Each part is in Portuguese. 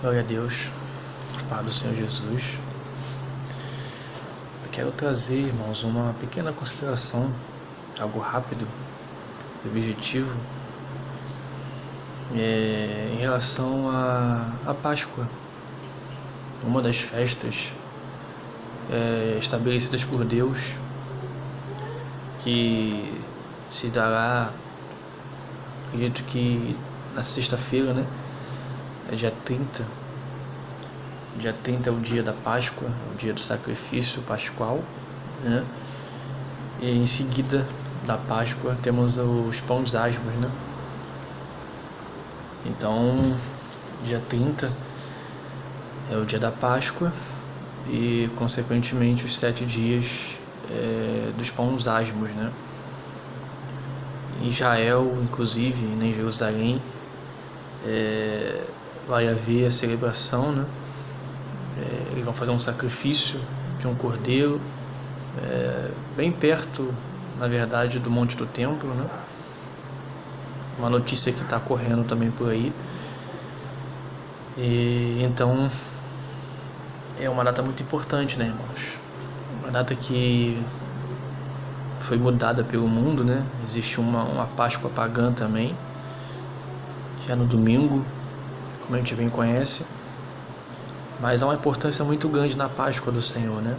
Glória a Deus, Pai do Senhor Jesus. Eu quero trazer, irmãos, uma pequena consideração, algo rápido e objetivo, em relação à Páscoa, uma das festas estabelecidas por Deus, que se dará, acredito que na sexta-feira, né? É dia 30. Dia 30 é o dia da Páscoa, o dia do sacrifício pascual, né? E em seguida da Páscoa temos os pães asmos, né? Então, dia 30 é o dia da Páscoa e, consequentemente, os 7 dias dos pães asmos, né? Em Israel, inclusive, em Jerusalém, vai haver a celebração, né? Eles vão fazer um sacrifício de um cordeiro, bem perto, na verdade, do Monte do Templo, né? Uma notícia que está correndo também por aí. E então é uma data muito importante, né, irmãos? Uma data que foi mudada pelo mundo, né? Existe uma Páscoa pagã também, que é no domingo, como a gente bem conhece, mas há uma importância muito grande na Páscoa do Senhor, né?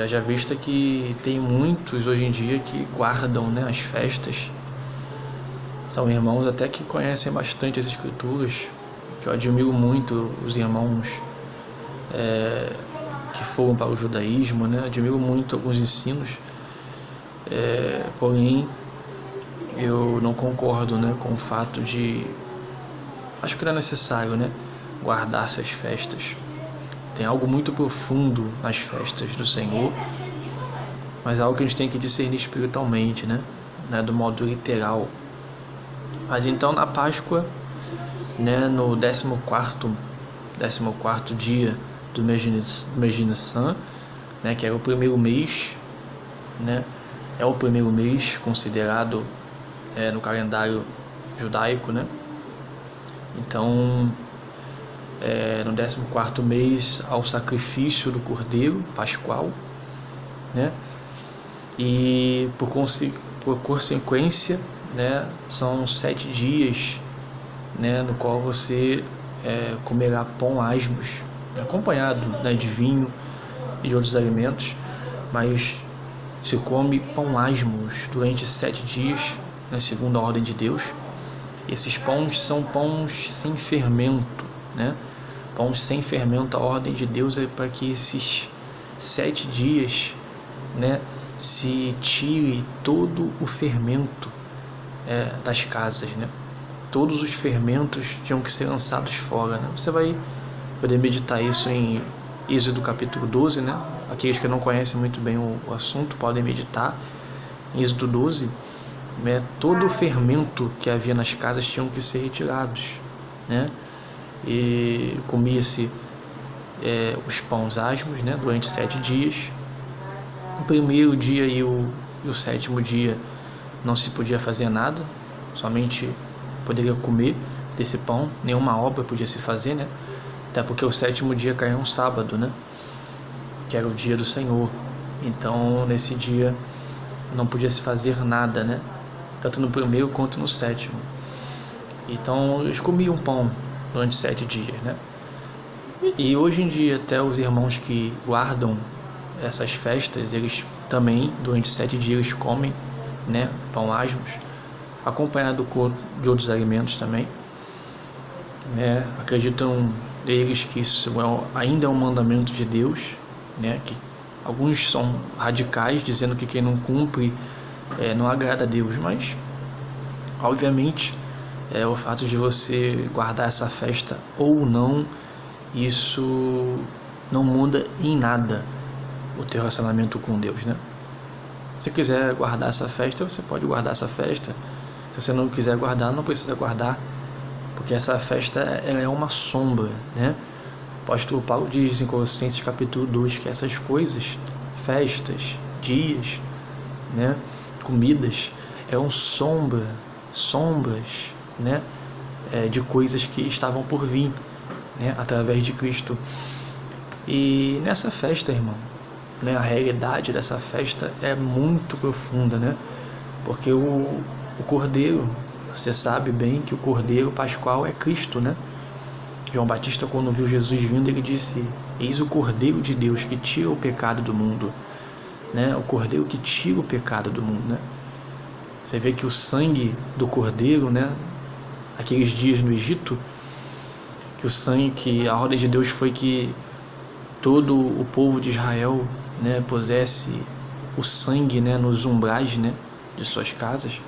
Já vista que tem muitos hoje em dia que guardam, né, as festas. São irmãos até que conhecem bastante as Escrituras, que eu admiro muito os irmãos que foram para o judaísmo, né? Admiro muito alguns ensinos, porém eu não concordo, né, com o fato de... Acho que não é necessário, né, guardar essas festas. Tem algo muito profundo nas festas do Senhor, mas é algo que a gente tem que discernir espiritualmente, né, do modo literal. Mas então na Páscoa, né, no 14º dia do mês de Nissan, né, que era o primeiro mês, né, é o primeiro mês considerado no calendário judaico, né? Então, no 14º mês, ao sacrifício do cordeiro pascual, né? E por consequência, né, são 7 dias, né, no qual você comerá pão asmos, acompanhado, né, de vinho e outros alimentos, mas se come pão asmos durante 7 dias, né, segundo a ordem de Deus. Esses pães são pães sem fermento, né? Pães sem fermento, a ordem de Deus é para que esses 7 dias, né, se tire todo o fermento das casas, né? Todos os fermentos tinham que ser lançados fora, né? Você vai poder meditar isso em Êxodo capítulo 12, né? Aqueles que não conhecem muito bem o assunto podem meditar em Êxodo 12, né? Todo o fermento que havia nas casas tinham que ser retirados, né? E comia-se os pães asmos, né, durante 7 dias. O primeiro dia e o 7º dia não se podia fazer nada, somente poderia comer desse pão, nenhuma obra podia se fazer, né? Até porque o 7º dia caiu um sábado, né, que era o dia do Senhor. Então nesse dia não podia se fazer nada, né, tanto no primeiro quanto no 7º. Então eles comiam pão durante 7 dias, né? E hoje em dia até os irmãos que guardam essas festas, eles também durante 7 dias comem, né, pão asmos, acompanhado de outros alimentos também, né? Acreditam eles que isso ainda é um mandamento de Deus, né? Que alguns são radicais, dizendo que quem não cumpre não agrada a Deus, mas obviamente o fato de você guardar essa festa ou não, isso não muda em nada o teu relacionamento com Deus, né? Se você quiser guardar essa festa, você pode guardar essa festa. Se você não quiser guardar, não precisa guardar, porque essa festa ela é uma sombra, né? O apóstolo Paulo diz em Colossenses capítulo 2 que essas coisas, festas, dias, né, comidas, eram sombras, né, de coisas que estavam por vir, né, através de Cristo. E nessa festa, irmão, né, a realidade dessa festa é muito profunda, né? Porque o Cordeiro, você sabe bem que o Cordeiro Pascual é Cristo, né? João Batista, quando viu Jesus vindo, ele disse: eis o Cordeiro de Deus que tira o pecado do mundo, né? O Cordeiro que tira o pecado do mundo, né? Você vê que o sangue do Cordeiro, né, aqueles dias no Egito, que o sangue, que a ordem de Deus foi que todo o povo de Israel, né, pusesse o sangue, né, nos umbrais, né, de suas casas,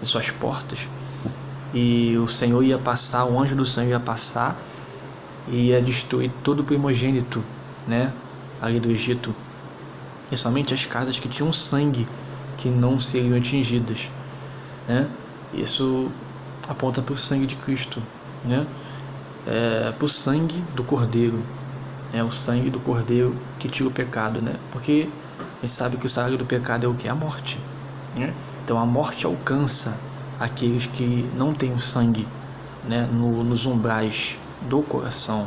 de suas portas, e o Senhor ia passar, o anjo do Senhor ia passar e ia destruir todo o primogênito, né, ali do Egito, e somente as casas que tinham sangue que não seriam atingidas, né? Isso aponta para o sangue de Cristo, né? Para o sangue do Cordeiro, né? O sangue do Cordeiro que tira o pecado, né? Porque a gente sabe que o salário do pecado é o que? A morte, né? Então a morte alcança aqueles que não têm o sangue, né, nos umbrais do coração,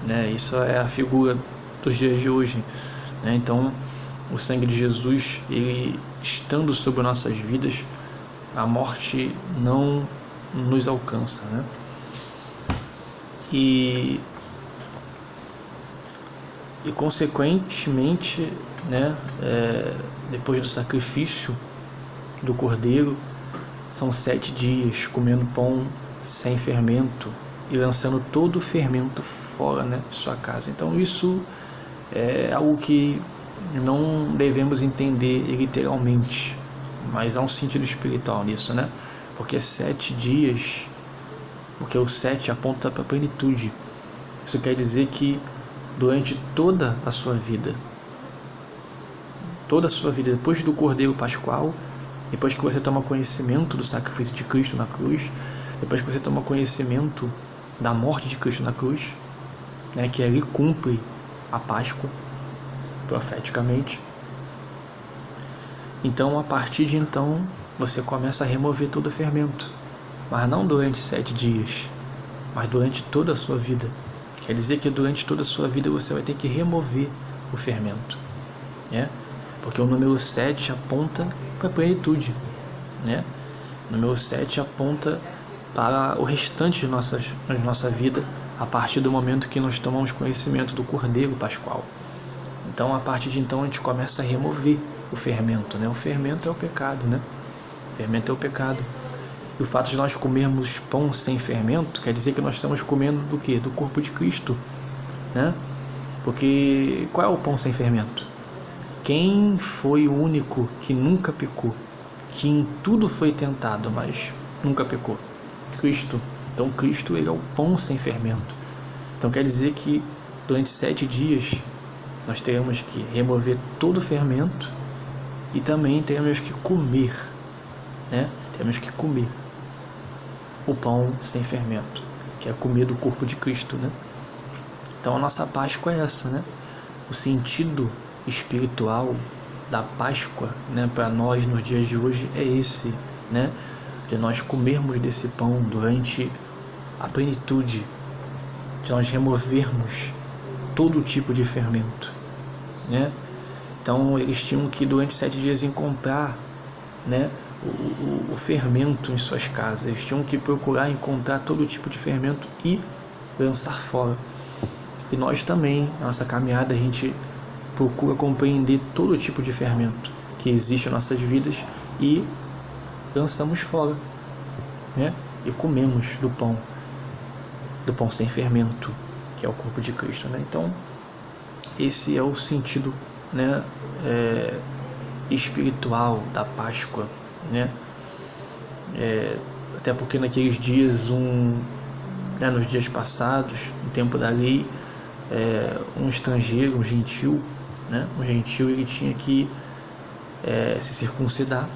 né? Isso é a figura dos dias de hoje, né? Então o sangue de Jesus, ele estando sobre nossas vidas, a morte não nos alcança, né? E consequentemente, né, depois do sacrifício do Cordeiro, são 7 dias comendo pão sem fermento e lançando todo o fermento fora, né, de sua casa. Então isso é algo que não devemos entender literalmente, mas há um sentido espiritual nisso, né? Porque 7 dias, porque o 7 aponta para a plenitude. Isso quer dizer que durante toda a sua vida, depois do Cordeiro Pascual, depois que você toma conhecimento do sacrifício de Cristo na cruz, depois que você toma conhecimento da morte de Cristo na cruz, né, que ali cumpre a Páscoa profeticamente, então a partir de então você começa a remover todo o fermento, mas não durante 7 dias, mas durante toda a sua vida. Quer dizer que durante toda a sua vida você vai ter que remover o fermento, né? Porque o número 7 aponta para a plenitude, né? O número 7 aponta para o restante de nossa vida, a partir do momento que nós tomamos conhecimento do Cordeiro Pascual. Então, a partir de então, a gente começa a remover o fermento, né? O fermento é o pecado, né? O fermento é o pecado. E o fato de nós comermos pão sem fermento quer dizer que nós estamos comendo do quê? Do corpo de Cristo, né? Porque qual é o pão sem fermento? Quem foi o único que nunca pecou, que em tudo foi tentado, mas nunca pecou? Cristo. Então Cristo, ele é o pão sem fermento. Então quer dizer que durante 7 dias nós teremos que remover todo o fermento e também teremos que comer, né? Temos que comer o pão sem fermento, que é comer do corpo de Cristo, né? Então a nossa Páscoa é essa, né? O sentido espiritual da Páscoa, né, para nós nos dias de hoje é esse, né? De nós comermos desse pão durante a plenitude, de nós removermos todo tipo de fermento, né? Então eles tinham que durante 7 dias encontrar, né, o fermento em suas casas. Eles tinham que procurar encontrar todo tipo de fermento e lançar fora. E nós também, na nossa caminhada, a gente procura compreender todo tipo de fermento que existe em nossas vidas e lançamos fora, né? E comemos do pão sem fermento, que é o corpo de Cristo, né? Então esse é o sentido, né, espiritual da Páscoa, né? Até porque naqueles dias, né, nos dias passados, no tempo da lei, um estrangeiro, um gentil, né? Um gentil, ele tinha que se circuncidar,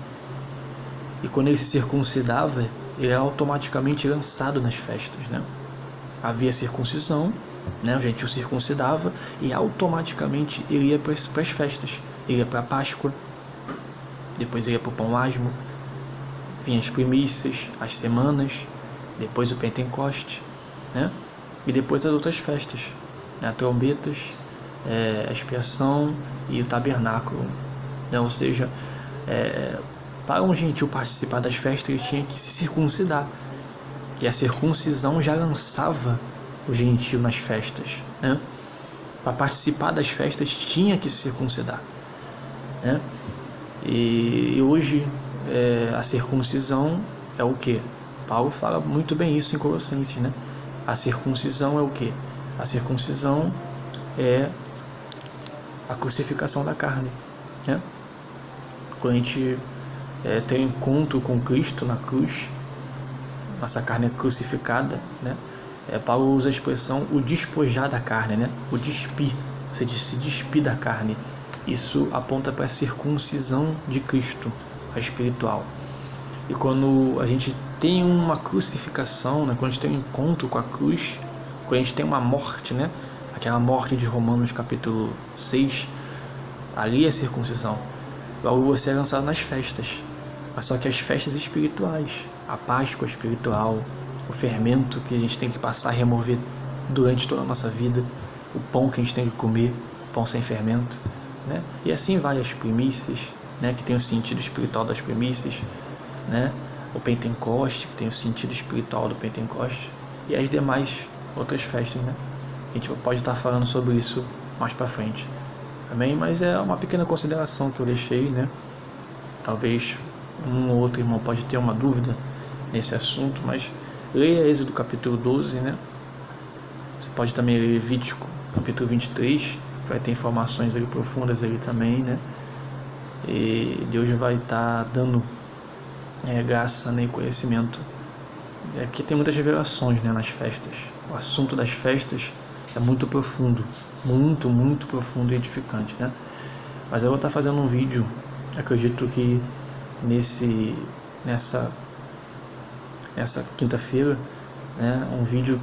e quando ele se circuncidava, ele era automaticamente lançado nas festas, né? Havia circuncisão, né? O gentil circuncidava e automaticamente ele ia para as festas. Ele ia para a Páscoa, depois ele ia para o pão asmo, vinha as primícias, as semanas, depois o Pentecoste, né? e depois as outras festas, né? Trombetas, a expiação e o tabernáculo, né? Ou seja, para um gentil participar das festas, ele tinha que se circuncidar, e a circuncisão já lançava o gentil nas festas, né? Para participar das festas tinha que se circuncidar, né? E hoje a circuncisão é o que? Paulo fala muito bem isso em Colossenses, né? A circuncisão é o que? A circuncisão é a crucificação da carne, né? Quando a gente tem um encontro com Cristo na cruz, nossa carne é crucificada, né? Paulo usa a expressão o despojar da carne, né? O despir, ou seja, se despir da carne. Isso aponta para a circuncisão de Cristo, a espiritual. E quando a gente tem uma crucificação, né? Quando a gente tem um encontro com a cruz, quando a gente tem uma morte, né? Aquela morte de Romanos capítulo 6, ali é circuncisão. Logo você é lançado nas festas, mas só que as festas espirituais, a Páscoa espiritual, o fermento que a gente tem que passar a remover durante toda a nossa vida, o pão que a gente tem que comer, pão sem fermento, né? E assim vai as primícias, né? Que tem o sentido espiritual das primícias, né? O Pentecoste, que tem o sentido espiritual do Pentecoste, e as demais outras festas, né? A gente pode estar falando sobre isso mais para frente, amém? Mas é uma pequena consideração que eu deixei, né? Talvez um ou outro irmão pode ter uma dúvida nesse assunto, mas leia Êxodo capítulo 12, né? Você pode também ler Levítico capítulo 23, vai ter informações ali profundas ali também, né? E Deus vai estar dando graça, né, e conhecimento. Aqui tem muitas revelações, né, nas festas. O assunto das festas é muito profundo, muito profundo e edificante, né? Mas eu vou estar fazendo um vídeo, acredito que nessa quinta-feira, né, um vídeo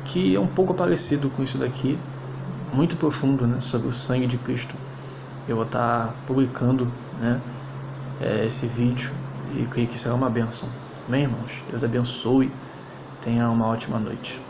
que é um pouco parecido com isso daqui, muito profundo, né, sobre o sangue de Cristo. Eu vou estar publicando, né, esse vídeo e creio que será uma bênção. Amém, irmãos? Deus abençoe. Tenha uma ótima noite.